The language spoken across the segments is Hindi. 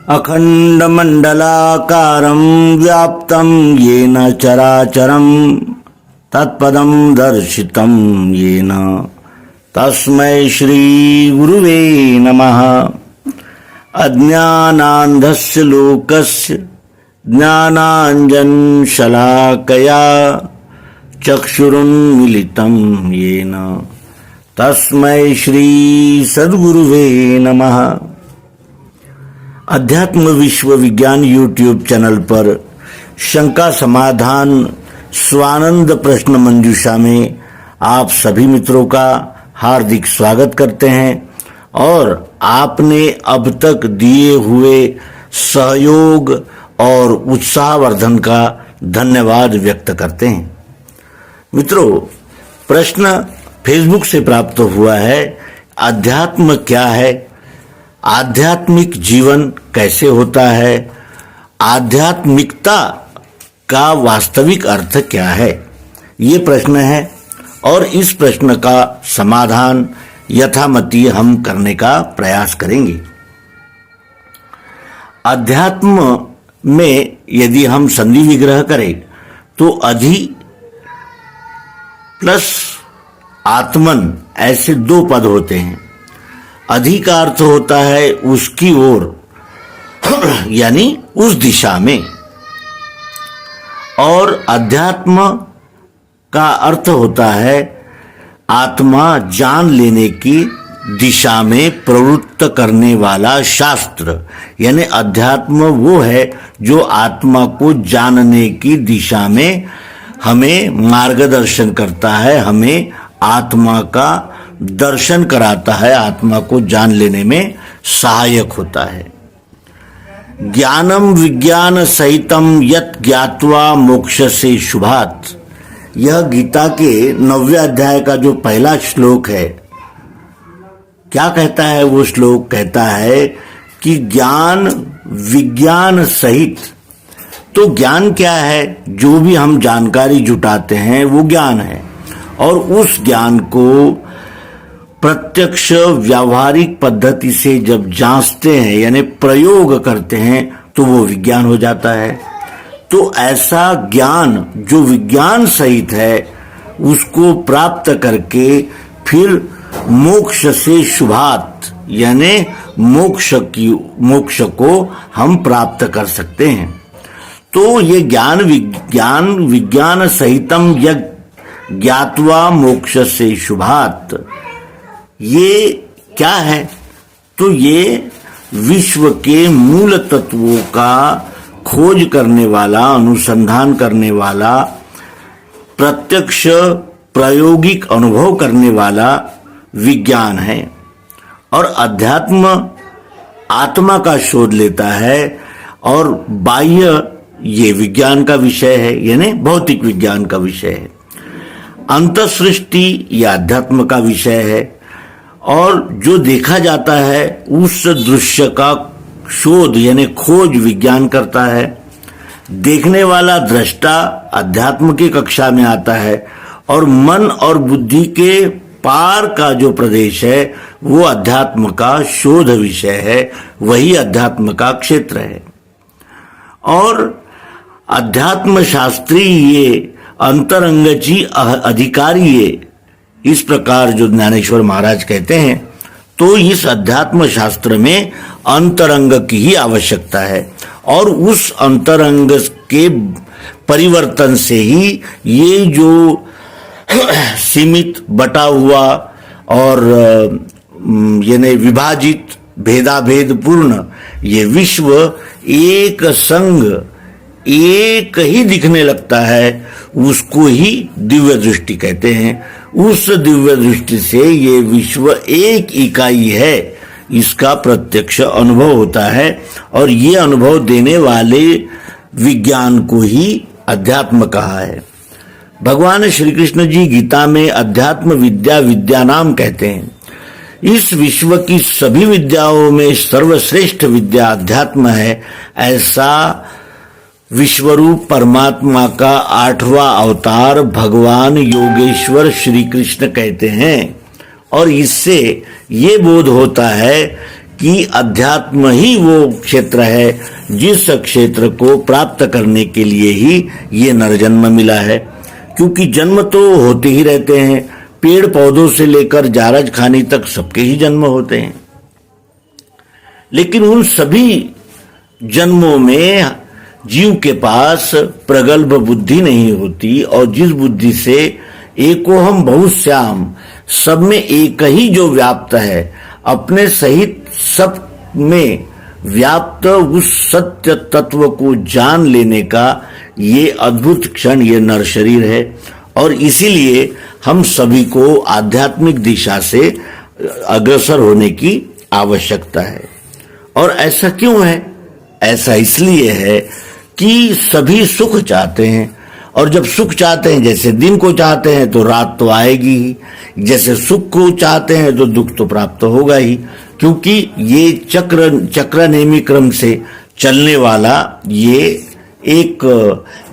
अखण्डमण्डलाकारं व्याप्तं येन चराचरं तत्पदं दर्शितं येन तस्मै श्रीगुरुवे नमः। अज्ञानान्धस्य लोकस्य ज्ञानाञ्जनशलाकया चक्षुरुन्मीलितं येन तस्मै श्री सद्गुरुवे नमः। अध्यात्म विश्व विज्ञान यूट्यूब चैनल पर शंका समाधान स्वानंद प्रश्न मंजूषा में आप सभी मित्रों का हार्दिक स्वागत करते हैं और आपने अब तक दिए हुए सहयोग और उत्साहवर्धन का धन्यवाद व्यक्त करते हैं। मित्रों, प्रश्न फेसबुक से प्राप्त हुआ है, अध्यात्म क्या है, आध्यात्मिक जीवन कैसे होता है, आध्यात्मिकता का वास्तविक अर्थ क्या है, ये प्रश्न है और इस प्रश्न का समाधान यथामति हम करने का प्रयास करेंगे। अध्यात्म में यदि हम संधि विग्रह करें तो अधि प्लस आत्मन ऐसे दो पद होते हैं। अधि का अर्थ होता है उसकी ओर यानी उस दिशा में, और अध्यात्म का अर्थ होता है आत्मा जान लेने की दिशा में प्रवृत्त करने वाला शास्त्र। यानी अध्यात्म वो है जो आत्मा को जानने की दिशा में हमें मार्गदर्शन करता है, हमें आत्मा का दर्शन कराता है, आत्मा को जान लेने में सहायक होता है। ज्ञानम विज्ञान सहितम यत् ज्ञात्वा मोक्ष से शुभात, यह गीता के 9वें अध्याय का जो पहला श्लोक है, क्या कहता है वो श्लोक? कहता है कि ज्ञान विज्ञान सहित। तो ज्ञान क्या है? जो भी हम जानकारी जुटाते हैं वो ज्ञान है, और उस ज्ञान को प्रत्यक्ष व्यावहारिक पद्धति से जब जांचते हैं यानी प्रयोग करते हैं तो वो विज्ञान हो जाता है। तो ऐसा ज्ञान जो विज्ञान सहित है उसको प्राप्त करके फिर मोक्ष से शुभात यानी मोक्ष को हम प्राप्त कर सकते हैं। तो ये ज्ञान विज्ञान सहितम यज्ञ ज्ञात्वा मोक्ष से शुभात, ये क्या है? तो ये विश्व के मूल तत्वों का खोज करने वाला, अनुसंधान करने वाला, प्रत्यक्ष प्रायोगिक अनुभव करने वाला विज्ञान है। और अध्यात्म आत्मा का शोध लेता है, और बाह्य ये विज्ञान का विषय है यानी भौतिक विज्ञान का विषय है। अंतःसृष्टि यह अध्यात्म का विषय है, और जो देखा जाता है उस दृश्य का शोध यानी खोज विज्ञान करता है। देखने वाला दृष्टा अध्यात्म की कक्षा में आता है, और मन और बुद्धि के पार का जो प्रदेश है वो अध्यात्म का शोध विषय है, वही अध्यात्म का क्षेत्र है। और अध्यात्म शास्त्री ये अंतरंगची अधिकारी ये, इस प्रकार जो ज्ञानेश्वर महाराज कहते हैं। तो इस अध्यात्म शास्त्र में अंतरंग की ही आवश्यकता है, और उस अंतरंग के परिवर्तन से ही ये जो सीमित, बटा हुआ और यानी विभाजित, भेदाभेद पूर्ण ये विश्व एक संग, एक ही दिखने लगता है, उसको ही दिव्य दृष्टि कहते हैं। उस दिव्य दृष्टि से ये विश्व एक इकाई है, इसका प्रत्यक्ष अनुभव होता है, और ये अनुभव देने वाले विज्ञान को ही अध्यात्म कहा है। भगवान श्री कृष्ण जी गीता में अध्यात्म विद्या विद्यानाम कहते हैं। इस विश्व की सभी विद्याओं में सर्वश्रेष्ठ विद्या अध्यात्म है, ऐसा विश्वरूप परमात्मा का 8वां अवतार भगवान योगेश्वर श्री कृष्ण कहते हैं। और इससे ये बोध होता है कि अध्यात्म ही वो क्षेत्र है जिस क्षेत्र को प्राप्त करने के लिए ही ये नरजन्म मिला है। क्योंकि जन्म तो होते ही रहते हैं, पेड़ पौधों से लेकर जारज खानी तक सबके ही जन्म होते हैं, लेकिन उन सभी जन्मों में जीव के पास प्रगल्भ बुद्धि नहीं होती, और जिस बुद्धि से एको हम बहुश्याम, सब में एक ही जो व्याप्त है, अपने सहित सब में व्याप्त उस सत्य तत्व को जान लेने का ये अद्भुत क्षण ये नर शरीर है। और इसीलिए हम सभी को आध्यात्मिक दिशा से अग्रसर होने की आवश्यकता है। और ऐसा क्यों है? ऐसा इसलिए है कि सभी सुख चाहते हैं, और जब सुख चाहते हैं, जैसे दिन को चाहते हैं तो रात तो आएगी ही, जैसे सुख को चाहते हैं तो दुख तो प्राप्त होगा ही, क्योंकि ये चक्र नेमी क्रम से चलने वाला ये एक,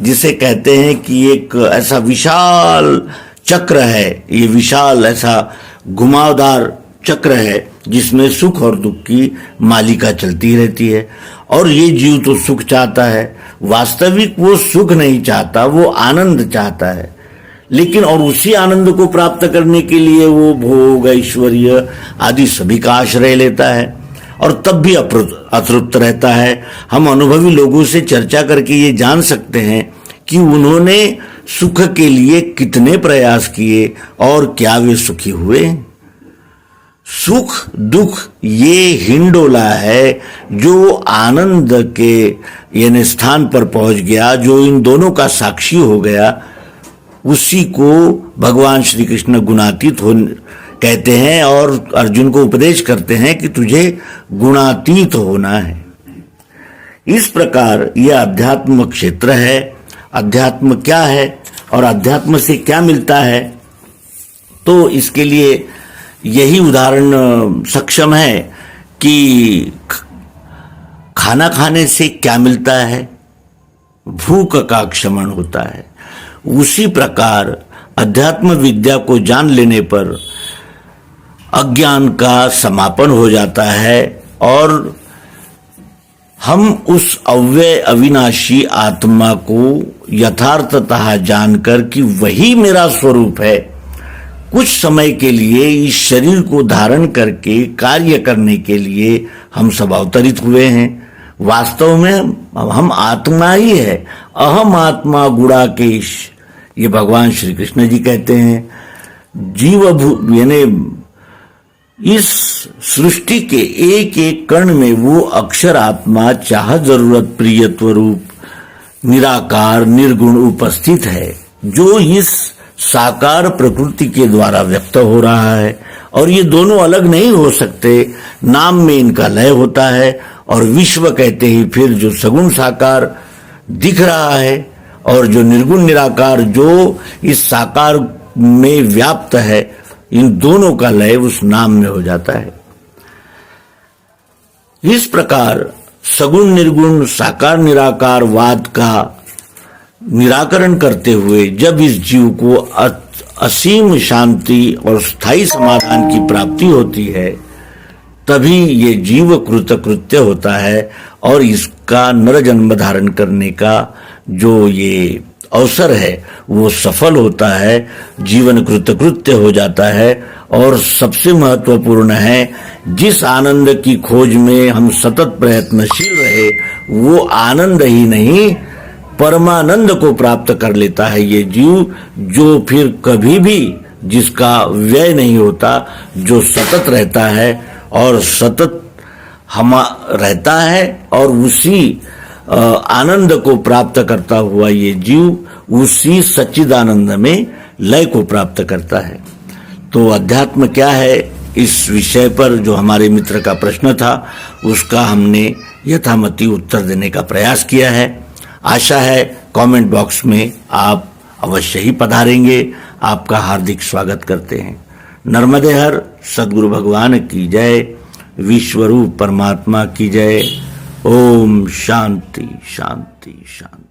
जिसे कहते हैं कि एक ऐसा विशाल चक्र है, ये विशाल ऐसा घुमावदार चक्र है जिसमें सुख और दुख की मालिका चलती रहती है। और ये जीव तो सुख चाहता है, वास्तविक वो सुख नहीं चाहता, वो आनंद चाहता है। लेकिन और उसी आनंद को प्राप्त करने के लिए वो भोग ऐश्वर्य आदि सभी का आश्रय लेता है, और तब भी अतृप्त रहता है। हम अनुभवी लोगों से चर्चा करके ये जान सकते हैं कि उन्होंने सुख के लिए कितने प्रयास किए और क्या वे सुखी हुए। सुख दुख ये हिंडोला है जो आनंद के यानी स्थान पर पहुंच गया, जो इन दोनों का साक्षी हो गया, उसी को भगवान श्री कृष्ण गुणातीत हो कहते हैं, और अर्जुन को उपदेश करते हैं कि तुझे गुणातीत होना है। इस प्रकार यह अध्यात्म क्षेत्र है। अध्यात्म क्या है और अध्यात्म से क्या मिलता है, तो इसके लिए यही उदाहरण सक्षम है कि खाना खाने से क्या मिलता है, भूख का क्षमण होता है। उसी प्रकार अध्यात्म विद्या को जान लेने पर अज्ञान का समापन हो जाता है, और हम उस अव्यय अविनाशी आत्मा को यथार्थतः जानकर कि वही मेरा स्वरूप है, कुछ समय के लिए इस शरीर को धारण करके कार्य करने के लिए हम सब अवतरित हुए हैं। वास्तव में हम आत्मा ही है। अहम आत्मा गुणाकेश, ये भगवान श्री कृष्ण जी कहते हैं। जीव यानी इस सृष्टि के एक एक कण में वो अक्षर आत्मा चाह जरूरत प्रियत्व रूप निराकार निर्गुण उपस्थित है, जो इस साकार प्रकृति के द्वारा व्यक्त हो रहा है। और ये दोनों अलग नहीं हो सकते, नाम में इनका लय होता है, और विश्व कहते ही फिर जो सगुण साकार दिख रहा है और जो निर्गुण निराकार जो इस साकार में व्याप्त है, इन दोनों का लय उस नाम में हो जाता है। इस प्रकार सगुण निर्गुण साकार निराकार वाद का निराकरण करते हुए जब इस जीव को असीम शांति और स्थायी समाधान की प्राप्ति होती है, तभी ये जीव कृतकृत्य होता है, और इसका नर जन्म धारण करने का जो ये अवसर है वो सफल होता है, जीवन कृतकृत्य हो जाता है। और सबसे महत्वपूर्ण है, जिस आनंद की खोज में हम सतत प्रयत्नशील रहे, वो आनंद ही नहीं परमानंद को प्राप्त कर लेता है ये जीव, जो फिर कभी भी जिसका व्यय नहीं होता, जो सतत रहता है और सतत हम रहता है, और उसी आनंद को प्राप्त करता हुआ ये जीव उसी सच्चिदानंद में लय को प्राप्त करता है। तो अध्यात्म क्या है, इस विषय पर जो हमारे मित्र का प्रश्न था उसका हमने यथामति उत्तर देने का प्रयास किया है। आशा है कमेंट बॉक्स में आप अवश्य ही पधारेंगे। आपका हार्दिक स्वागत करते हैं। नर्मदे हर सद्गुरु भगवान की जय, विश्वरूप परमात्मा की जय। ओम शांति शांति शांति।